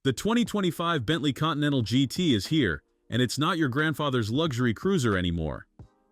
The 2025 Bentley Continental GT is here, and it's not your grandfather's luxury cruiser anymore.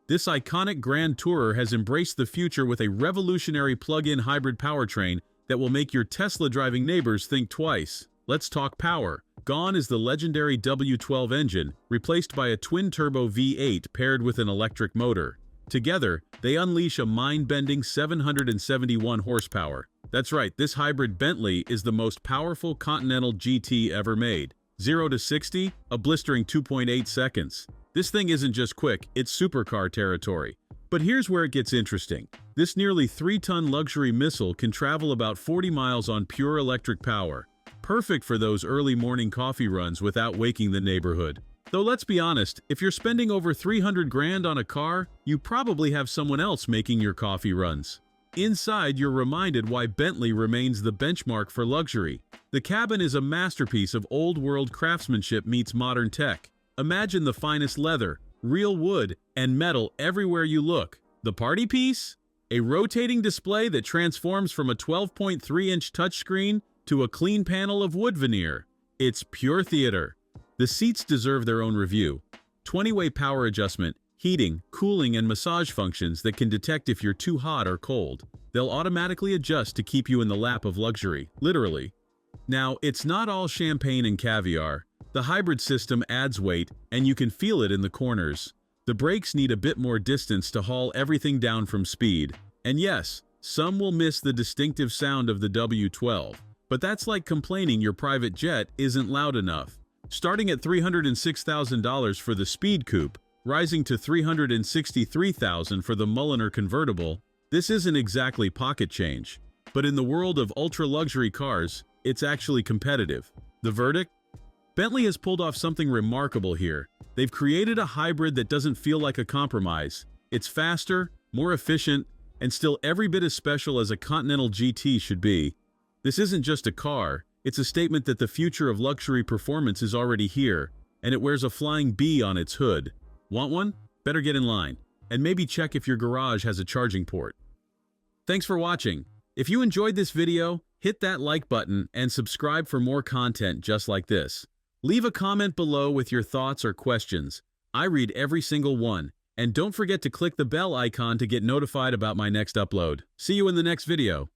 This iconic grand tourer has embraced the future with a revolutionary plug-in hybrid powertrain that will make your Tesla-driving neighbors think twice. Let's talk power. Gone is the legendary W12 engine, replaced by a twin-turbo V8 paired with an electric motor. Together, they unleash a mind-bending 771 horsepower. That's right, this hybrid Bentley is the most powerful Continental GT ever made. 0 to 60, a blistering 2.8 seconds. This thing isn't just quick, it's supercar territory. But here's where it gets interesting. This nearly 3-ton luxury missile can travel about 40 miles on pure electric power. Perfect for those early morning coffee runs without waking the neighborhood. Though let's be honest, if you're spending over 300 grand on a car, you probably have someone else making your coffee runs. Inside, you're reminded why Bentley remains the benchmark for luxury. The cabin is a masterpiece of old-world craftsmanship meets modern tech. Imagine the finest leather, real wood, and metal everywhere you look. The party piece? A rotating display that transforms from a 12.3-inch touchscreen to a clean panel of wood veneer. It's pure theater. The seats deserve their own review. 20-way power adjustment, heating, cooling, and massage functions that can detect if you're too hot or cold. They'll automatically adjust to keep you in the lap of luxury, literally. Now, it's not all champagne and caviar. The hybrid system adds weight, and you can feel it in the corners. The brakes need a bit more distance to haul everything down from speed. And yes, some will miss the distinctive sound of the W12. But that's like complaining your private jet isn't loud enough. Starting at $306,000 for the Speed Coupe, rising to $363,000 for the Mulliner convertible, this isn't exactly pocket change. But in the world of ultra-luxury cars, it's actually competitive. The verdict? Bentley has pulled off something remarkable here. They've created a hybrid that doesn't feel like a compromise. It's faster, more efficient, and still every bit as special as a Continental GT should be. This isn't just a car, it's a statement that the future of luxury performance is already here, and it wears a flying B on its hood. Want one? Better get in line, and maybe check if your garage has a charging port. Thanks for watching. If you enjoyed this video, hit that like button and subscribe for more content just like this. Leave a comment below with your thoughts or questions. I read every single one, and don't forget to click the bell icon to get notified about my next upload. See you in the next video.